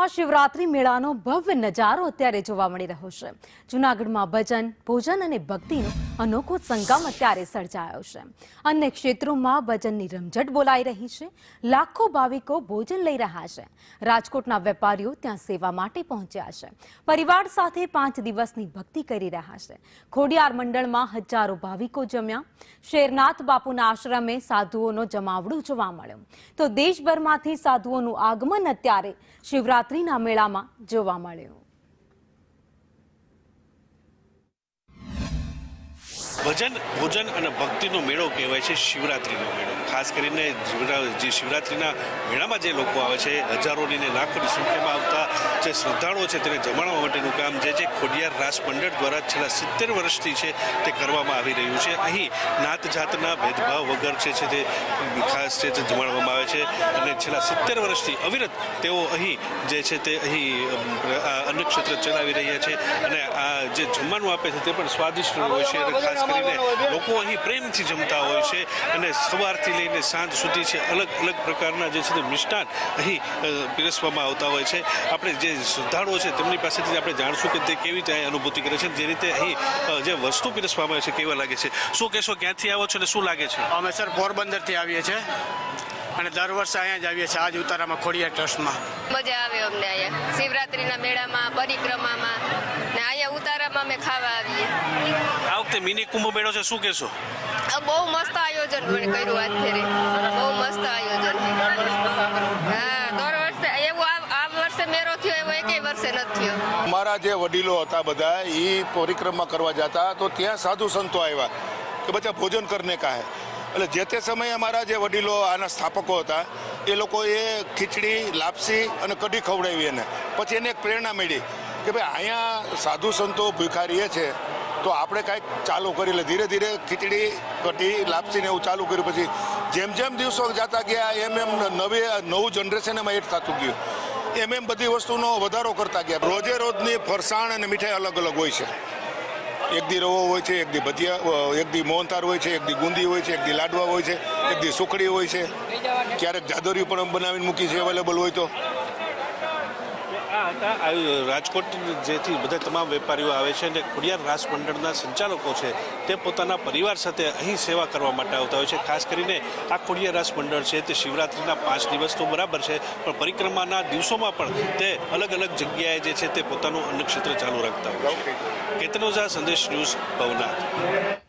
જૂનાગઢમાં શિવરાત્રી મેળાનો ભવ્ય નજારો અત્યારે જોવા મળી રહ્યો છે। જૂનાગઢમાં ભજન, ભોજન અને ભક્તિનો અનોખો સંગમ અત્યારે સર્જાયો છે। અન્ય ક્ષેત્રોમાં ભજનની રમઝટ બોલાઈ રહી છે। લાખો ભાવિકો ભોજન લઈ રહ્યા છે। રાજકોટના વેપારીઓ ત્યાં સેવા માટે પહોંચ્યા છે। પરિવાર સાથે 5 દિવસની ભક્તિ કરી રહ્યા છે। ખોડિયાર મંડળમાં હજારો ભાવિકો જમ્યા। શેરનાથ બાપુના આશ્રમે સાધુઓનો જમાવડો જોવા મળ્યો તો દેશભરમાંથી સાધુઓનું આગમન અત્યારે શિવરાત્રીના મેળામાં જોવા મળ્યું। ભજન, ભોજન અને ભક્તિનો મેળો કહેવાય છે શિવરાત્રીનો મેળો। ખાસ કરીને જે શિવરાત્રીના મેળામાં જે લોકો આવે છે, હજારોની ને લાખોની સંખ્યામાં આવતા જે શ્રદ્ધાળુઓ છે તેને જમાડવા માટેનું કામ જે ખોડિયાર રાસ મંડળ દ્વારા છેલ્લા 70 વર્ષથી છે તે કરવામાં આવી રહ્યું છે। અહીં નાત જાતના ભેદભાવ વગર છે તે ખાસ છે તે જમાડવામાં આવે છે અને છેલ્લા 70 વર્ષથી અવિરત તેઓ અહીં જે છે તે અહીં અન્ન ક્ષેત્ર ચલાવી રહ્યા છે અને આ જે જમવાનું આપે છે તે પણ સ્વાદિષ્ટ હોય છે અને ખાસ કરીને લોકો અહીં પ્રેમથી જમતા હોય છે અને સવારથી લઈને સાંજ સુધી છે અલગ અલગ પ્રકારના જે છે તે મિષ્ટાન અહીં પીરસવામાં આવતા હોય છે। આપણે જે શ્રદ્ધાળુઓ છે તેમની પાસેથી આપણે જાણશું કે તે કેવી રીતે અનુભૂતિ કરે છે, જે રીતે અહીં જે વસ્તુ પીરસવામાં આવે છે કેવા લાગે છે। શું કહેશો, ક્યાંથી આવો છો અને શું લાગે છે? અમે સર પોરબંદરથી આવીએ છીએ અને દર વર્ષે અહીંયા જ આવીએ છીએ। આજ ઉતારામાં ખોડિયાર ટ્રસ્ટમાં મજા આવે અમને અહીંયા શિવરાત્રીના મેળામાં, પરિક્રમામાં ને અહીંયા ઉતારામાં અમે ખાવા આવીએ। આ વખતે મિની કુંભ મેળો છે, શું કહેશો? બહુ મસ્ત આયોજન કર્યું આજ ફેરે, બહુ મસ્ત આયોજન। હા, દર વર્ષે એવું આ વર્ષે મેળો થયો એવો એકેય વર્ષે નથી થયો। અમારા જે વડીલો હતા બધા એ પરિક્રમા કરવા જતા તો ત્યાં સાધુ સંતો આવ્યા કે બચ્ચા ભોજન કરને કા હે। એટલે જે તે સમયે અમારા જે વડીલો આના સ્થાપકો હતા એ લોકોએ ખીચડી, લાપસી અને કઢી ખવડાવી એને। પછી એને એક પ્રેરણા મળી કે ભાઈ અહીંયા સાધુ સંતો ભૂખા રહીએ છે તો આપણે કાંઈક ચાલુ કરી લે। ધીરે ધીરે ખીચડી, કઢી, લાપસીને એવું ચાલુ કર્યું। પછી જેમ જેમ દિવસો જતા ગયા એમ એમ નવું જનરેશન એમાં એડ થતું ગયું। એમ બધી વસ્તુનો વધારો કરતા ગયા। રોજે રોજની ફરસાણ અને મીઠાઈ અલગ અલગ હોય છે। એક દી રવો હોય છે, એક દી ભજીયા, એક દી મોહનથાળ હોય છે, એક દી ગુંદી હોય છે, એક દી લાડવા હોય છે, એક દી સુખડી હોય છે, ક્યારેક જાદોરી પણ બનાવીને મૂકી છે અવેલેબલ હોય તો। રાજકોટ જેથી બધા તમામ વેપારીઓ આવે છે અને ખોડિયાર રાસ મંડળના સંચાલકો છે તે પોતાના પરિવાર સાથે અહીં સેવા કરવા માટે આવતા હોય છે। ખાસ કરીને આ ખોડિયાર રાસ મંડળ છે તે શિવરાત્રીના 5 દિવસ તો બરાબર છે પણ પરિક્રમાના દિવસોમાં પણ તે અલગ અલગ જગ્યાએ જે છે તે પોતાનું અન્નક્ષેત્ર ચાલુ રાખતા હોય છે। કેતન ઓઝા, સંદેશ ન્યૂઝ, ભવનાથ।